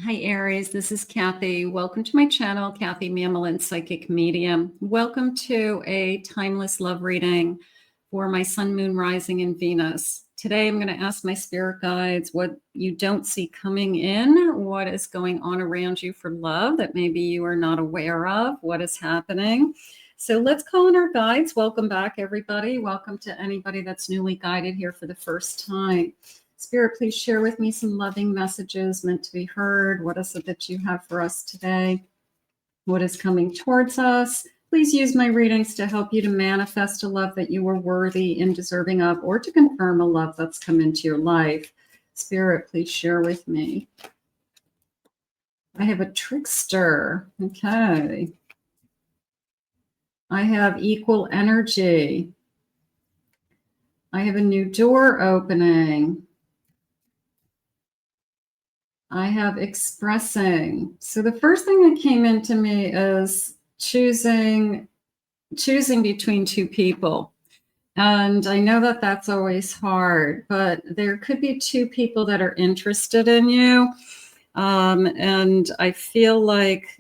Hi, Aries. This is Kathy. Welcome to my channel, Kathy Mamolen, Psychic Medium. Welcome to a timeless love reading for my Sun, Moon, Rising, and Venus. Today, I'm going to ask my spirit guides what you don't see coming in, what is going on around you for love that maybe you are not aware of, what is happening. So let's call in our guides. Welcome back, everybody. Welcome to anybody that's newly guided here for the first time. Spirit, please share with me some loving messages meant to be heard. What is it that you have for us today? What is coming towards us? Please use my readings to help you to manifest a love that you are worthy and deserving of, or to confirm a love that's come into your life. Spirit, please share with me. I have a trickster. Okay. I have equal energy. I have a new door opening. I have expressing. So the first thing that came into me is choosing between two people. And I know that that's always hard, but there could be two people that are interested in you. And I feel like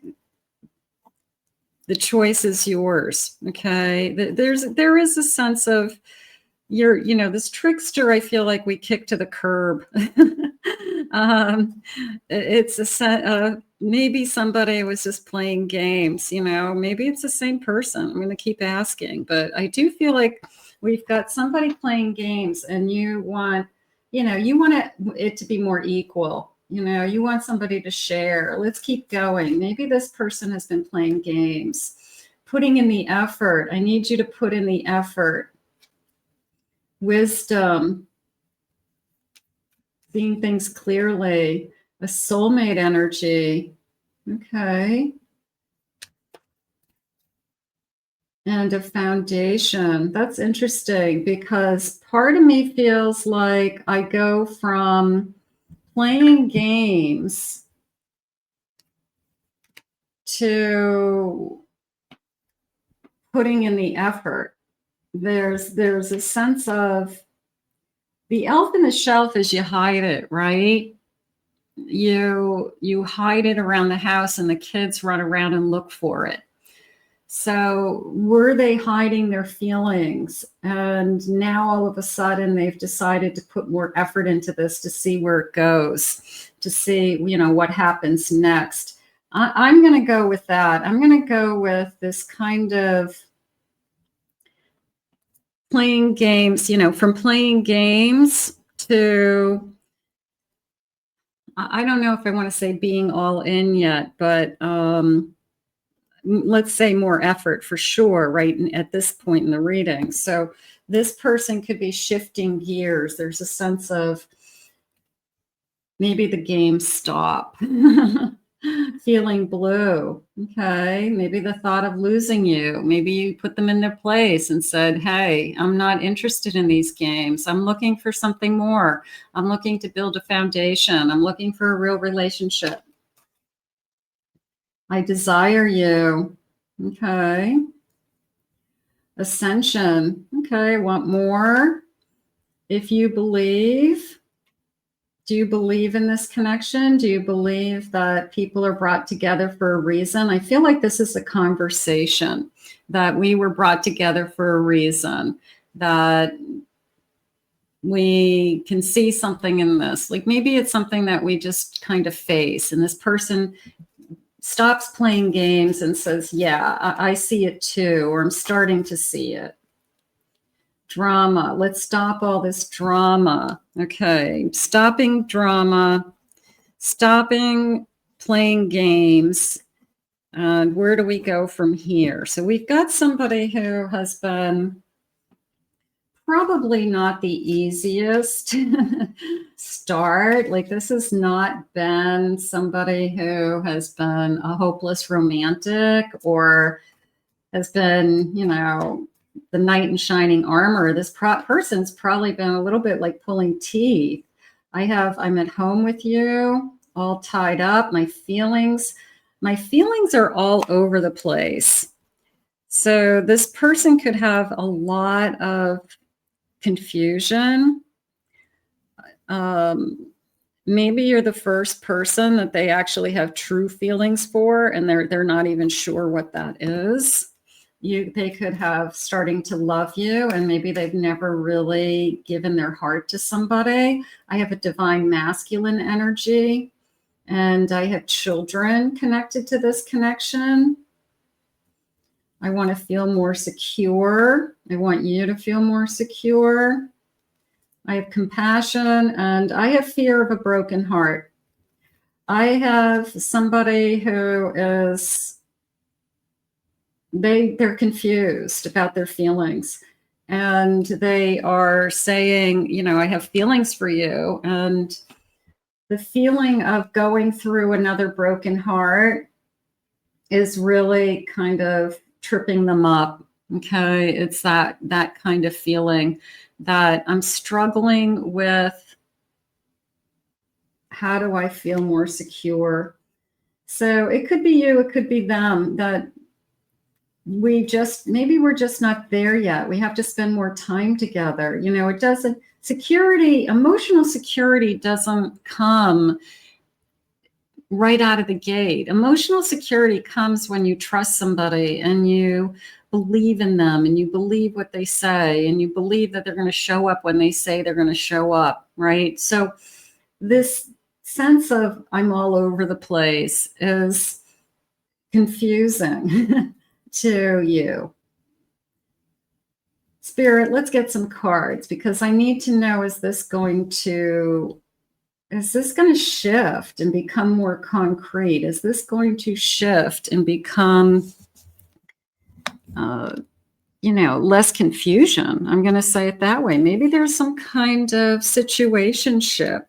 the choice is yours. Okay. There is a sense of this trickster, I feel like we kick to the curb. It's maybe somebody was just playing games, maybe it's the same person. I'm going to keep asking, but I do feel like we've got somebody playing games and you want it to be more equal. You want somebody to share. Let's keep going. Maybe this person has been playing games, putting in the effort. I need you to put in the effort. Wisdom, seeing things clearly, a soulmate energy. Okay. And a foundation. That's interesting because part of me feels like I go from playing games to putting in the effort. There's a sense of the elf in the shelf is you hide it, right? You hide it around the house and the kids run around and look for it. So were they hiding their feelings? And now all of a sudden they've decided to put more effort into this to see where it goes, to see, what happens next. I'm going to go with that. I'm going to go with this kind of playing games, from playing games to, I don't know if I want to say being all in yet, but let's say more effort for sure, right at this point in the reading. So this person could be shifting gears. There's a sense of maybe the games stop. Feeling blue. Okay. Maybe the thought of losing you. Maybe you put them in their place and said, hey, I'm not interested in these games. I'm looking for something more. I'm looking to build a foundation. I'm looking for a real relationship. I desire you. Okay. Ascension. Okay. I want more. If you believe. Do you believe in this connection? Do you believe that people are brought together for a reason? I feel like this is a conversation, that we were brought together for a reason, that we can see something in this. Like maybe it's something that we just kind of face, and this person stops playing games and says, yeah, I see it too, or I'm starting to see it. Drama. Let's stop all this drama. Okay. Stopping drama, stopping playing games. And where do we go from here? So we've got somebody who has been probably not the easiest start. Like this has not been somebody who has been a hopeless romantic or has been, the knight in shining armor. This person's probably been a little bit like pulling teeth. I'm at home with you, all tied up. My feelings are all over the place. So this person could have a lot of confusion. Maybe you're the first person that they actually have true feelings for, and they're not even sure what that is. They could have starting to love you, and maybe they've never really given their heart to somebody. I have a divine masculine energy, and I have children connected to this connection. I want to feel more secure. I want you to feel more secure. I have compassion, and I have fear of a broken heart. I have somebody who is, they're confused about their feelings, and they are saying, you know, I have feelings for you. And the feeling of going through another broken heart is really kind of tripping them up. Okay. It's that kind of feeling that I'm struggling with. How do I feel more secure? So it could be you, it could be them, that maybe we're just not there yet. We have to spend more time together. You know, emotional security doesn't come right out of the gate. Emotional security comes when you trust somebody and you believe in them and you believe what they say and you believe that they're going to show up when they say they're going to show up, right? So this sense of I'm all over the place is confusing to you. Spirit, let's get some cards, because I need to know, is this going to shift and become more concrete? Is this going to shift and become, less confusion? I'm going to say it that way. Maybe there's some kind of situationship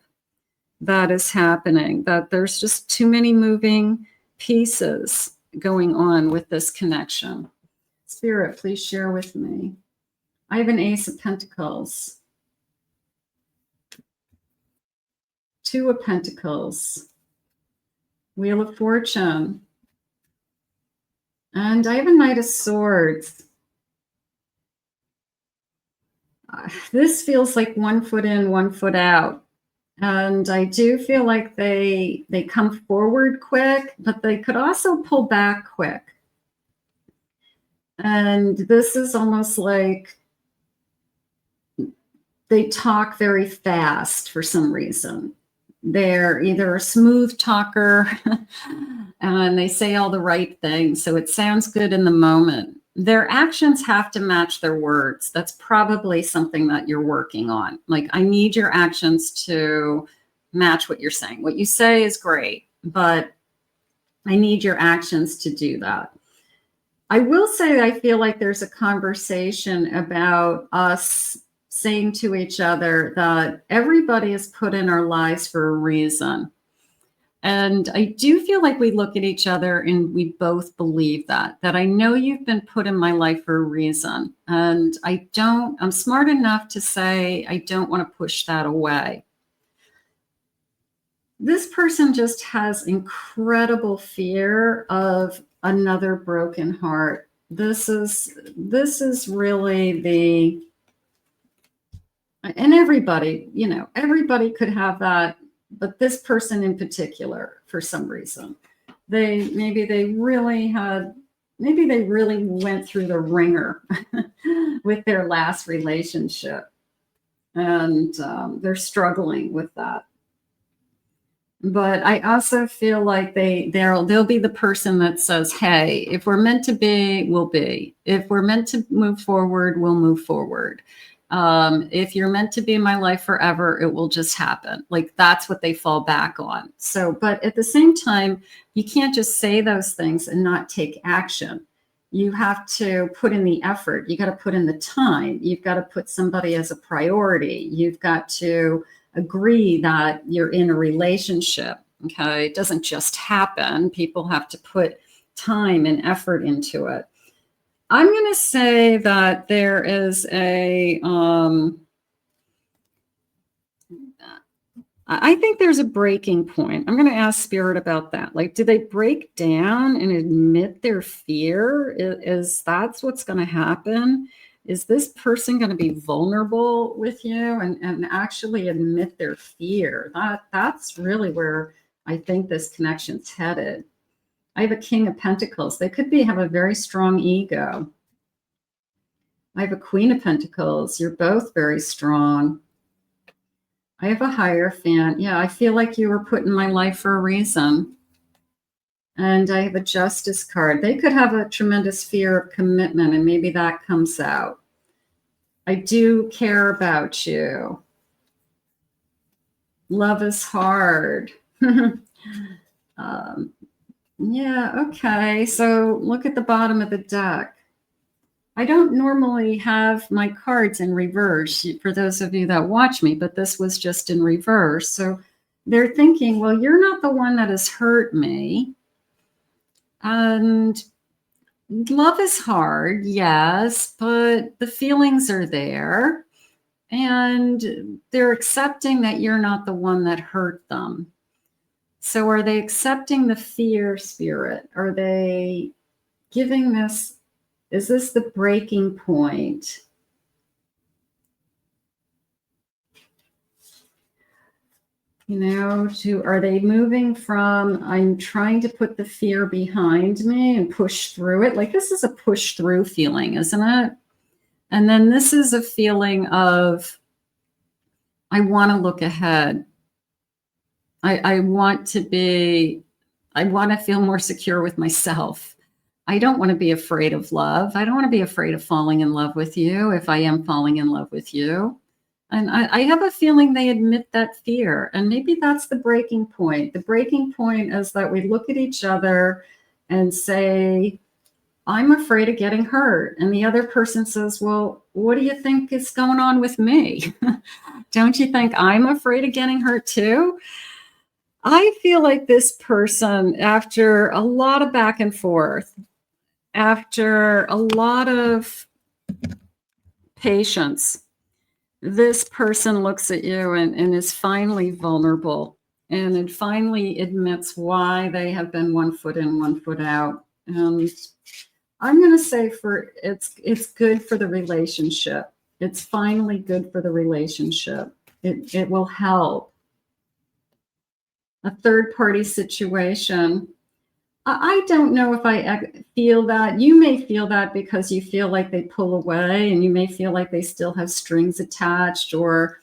that is happening, that there's just too many moving pieces going on with this connection. Spirit, please share with me. I have an Ace of Pentacles, Two of Pentacles, Wheel of Fortune, and I have a Knight of Swords. This feels like 1 foot in, 1 foot out. And I do feel like they come forward quick, but they could also pull back quick. And this is almost like they talk very fast for some reason. They're either a smooth talker and they say all the right things, so it sounds good in the moment. Their actions have to match their words. That's probably something that you're working on. Like, I need your actions to match what you're saying. What you say is great, but I need your actions to do that. I will say I feel like there's a conversation about us saying to each other that everybody is put in our lives for a reason. And I do feel like we look at each other and we both believe that I know you've been put in my life for a reason. And I'm smart enough to say, I don't want to push that away. This person just has incredible fear of another broken heart. This is really and everybody, everybody could have that, but this person in particular, for some reason, maybe they really went through the ringer with their last relationship, and they're struggling with that. But I also feel like they'll be the person that says, hey, if we're meant to be, we'll be. If we're meant to move forward, we'll move forward. If you're meant to be in my life forever, it will just happen. Like, that's what they fall back on. So, but at the same time, you can't just say those things and not take action. You have to put in the effort. You got to put in the time. You've got to put somebody as a priority. You've got to agree that you're in a relationship. Okay. It doesn't just happen. People have to put time and effort into it. I'm going to say that there is I think there's a breaking point. I'm going to ask Spirit about that. Like, do they break down and admit their fear? Is that's what's going to happen? Is this person going to be vulnerable with you and actually admit their fear? That's really where I think this connection's headed. I have a King of Pentacles. They could have a very strong ego. I have a Queen of Pentacles. You're both very strong. I have a Hierophant. Yeah, I feel like you were put in my life for a reason. And I have a Justice card. They could have a tremendous fear of commitment, and maybe that comes out. I do care about you. Love is hard. Yeah, okay. So look at the bottom of the deck. I don't normally have my cards in reverse for those of you that watch me, but this was just in reverse. So they're thinking, well, you're not the one that has hurt me. And love is hard, yes, but the feelings are there. And they're accepting that you're not the one that hurt them. So are they accepting the fear spirit? Are they giving this? Is this the breaking point? You know, are they moving from, I'm trying to put the fear behind me and push through it? Like, this is a push through feeling, isn't it? And then this is a feeling of, I want to look ahead. I want to feel more secure with myself. I don't want to be afraid of love. I don't want to be afraid of falling in love with you if I am falling in love with you. And I have a feeling they admit that fear. And maybe that's the breaking point. The breaking point is that we look at each other and say, I'm afraid of getting hurt. And the other person says, well, what do you think is going on with me? Don't you think I'm afraid of getting hurt too? I feel like this person, after a lot of back and forth, after a lot of patience, this person looks at you and is finally vulnerable and it finally admits why they have been 1 foot in, 1 foot out. And I'm going to say it's good for the relationship. It's finally good for the relationship. It will help. A third party situation. I don't know if I feel that. You may feel that because you feel like they pull away and you may feel like they still have strings attached, or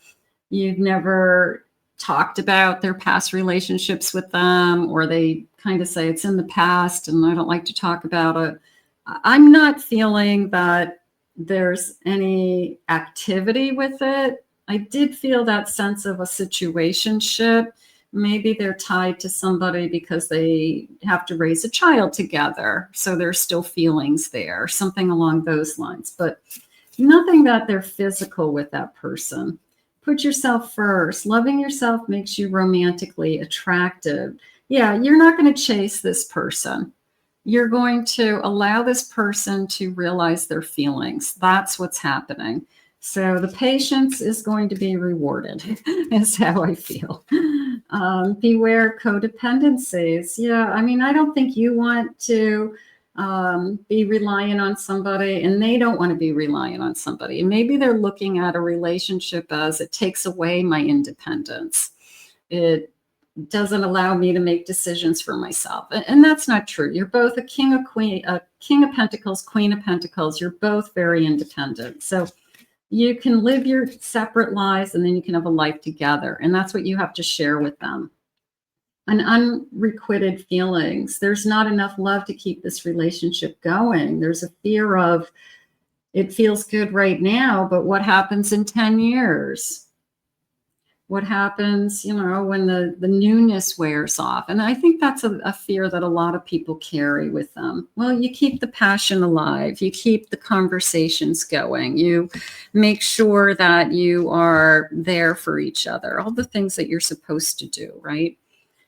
you've never talked about their past relationships with them, or they kind of say it's in the past and I don't like to talk about it. I'm not feeling that there's any activity with it. I did feel that sense of a situationship. Maybe they're tied to somebody because they have to raise a child together. So there's still feelings there, something along those lines, but nothing that they're physical with that person. Put yourself first. Loving yourself makes you romantically attractive. Yeah, you're not going to chase this person. You're going to allow this person to realize their feelings. That's what's happening. So the patience is going to be rewarded, is how I feel. Beware codependencies. Yeah, I mean, I don't think you want to be reliant on somebody and they don't want to be reliant on somebody. And maybe they're looking at a relationship as it takes away my independence. It doesn't allow me to make decisions for myself. And that's not true. You're both a king of pentacles, queen of pentacles. You're both very independent. So you can live your separate lives and then you can have a life together. And that's what you have to share with them. And unrequited feelings. There's not enough love to keep this relationship going. There's a fear of, it feels good right now, but what happens in 10 years? What happens, when the newness wears off? And I think that's a fear that a lot of people carry with them. Well, you keep the passion alive. You keep the conversations going. You make sure that you are there for each other. All the things that you're supposed to do, right?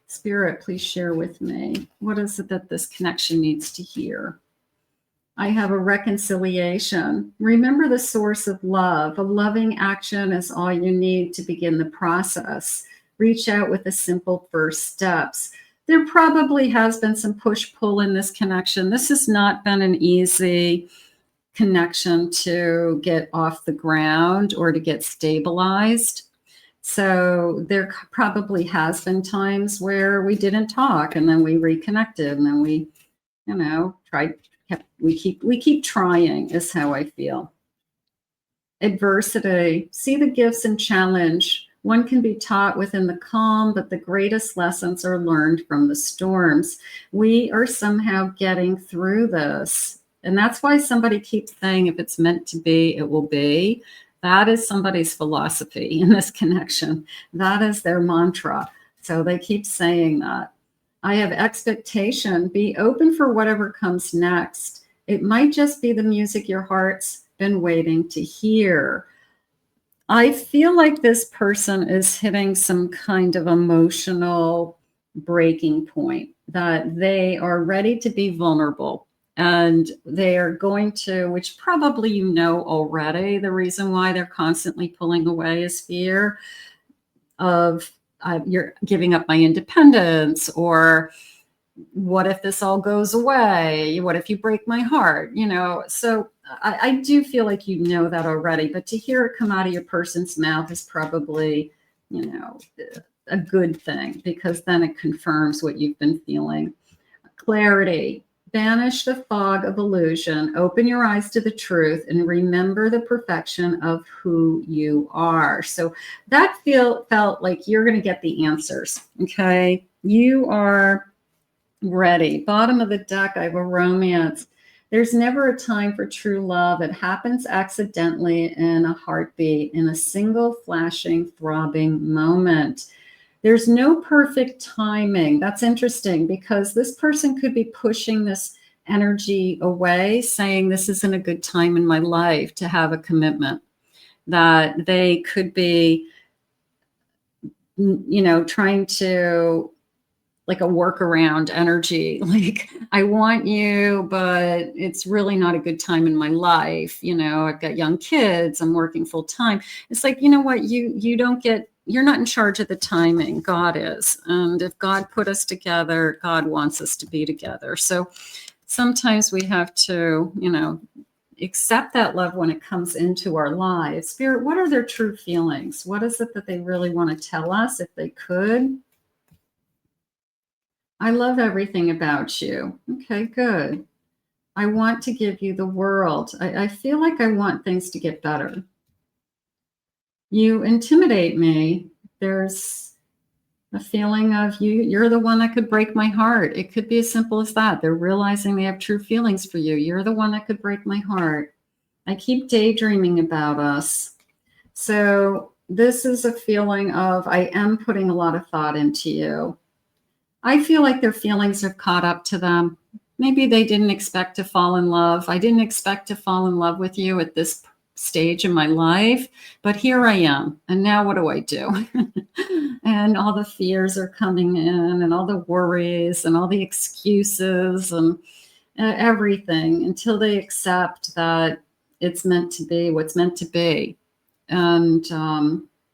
Spirit, please share with me. What is it that this connection needs to hear? I have a reconciliation. Remember the source of love. A loving action is all you need to begin the process. Reach out with the simple first steps. There probably has been some push-pull in this connection. This has not been an easy connection to get off the ground or to get stabilized. So there probably has been times where we didn't talk and then we reconnected and then we, we keep trying is how I feel. Adversity, see the gifts and challenge. One can be taught within the calm, but the greatest lessons are learned from the storms. We are somehow getting through this. And that's why somebody keeps saying, if it's meant to be, it will be. That is somebody's philosophy in this connection. That is their mantra. So they keep saying that. I have expectation. Be open for whatever comes next. It might just be the music your heart's been waiting to hear. I feel like this person is hitting some kind of emotional breaking point, that they are ready to be vulnerable. And they are going to, which probably you know already, the reason why they're constantly pulling away is fear of you're giving up my independence, or what if this all goes away? What if you break my heart? So I do feel like you know that already, but to hear it come out of your person's mouth is probably, a good thing, because then it confirms what you've been feeling. Clarity. Banish the fog of illusion, open your eyes to the truth, and remember the perfection of who you are. So that felt like you're going to get the answers. Okay. You are ready. Bottom of the deck, I have a romance. There's never a time for true love. It happens accidentally in a heartbeat, in a single flashing, throbbing moment. There's no perfect timing. That's interesting, because this person could be pushing this energy away, saying this isn't a good time in my life to have a commitment. That they could be, trying to, like a workaround energy, like, I want you, but it's really not a good time in my life. I've got young kids, I'm working full time. It's like, you know what, you're not in charge of the timing. God is. And if God put us together, God wants us to be together. So sometimes we have to, accept that love when it comes into our lives. Spirit, what are their true feelings? What is it that they really want to tell us, if they could? I love everything about you. Okay, good. I want to give you the world. I feel like I want things to get better. You intimidate me. There's a feeling of you're the one that could break my heart. It could be as simple as that. They're realizing they have true feelings for you. You're the one that could break my heart. I keep daydreaming about us. So this is a feeling of, I am putting a lot of thought into you. I feel like their feelings have caught up to them. Maybe they didn't expect to fall in love. I didn't expect to fall in love with you at this stage in my life, but here I am. And now what do I do? And all the fears are coming in, and all the worries and all the excuses and everything, until they accept that it's meant to be what's meant to be. And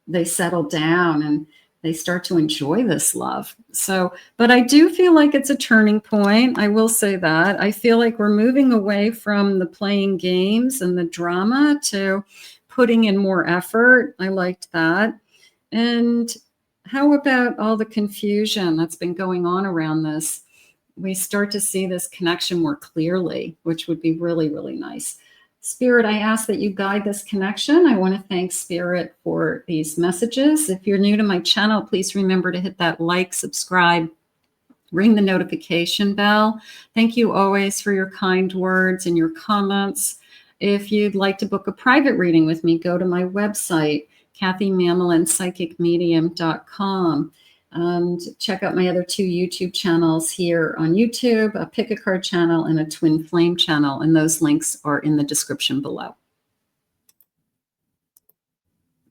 they settle down and they start to enjoy this love. So, but I do feel like it's a turning point. I will say that. I feel like we're moving away from the playing games and the drama to putting in more effort. I liked that. And how about all the confusion that's been going on around this? We start to see this connection more clearly, which would be really, really nice. Spirit, I ask that you guide this connection. I want to thank Spirit for these messages. If you're new to my channel, please remember to hit that like, subscribe, ring the notification bell. Thank you always for your kind words and your comments. If you'd like to book a private reading with me, go to my website, KathyMamolenPsychicMedium.com. And check out my other 2 YouTube channels here on YouTube, a Pick a Card channel and a Twin Flame channel. And those links are in the description below.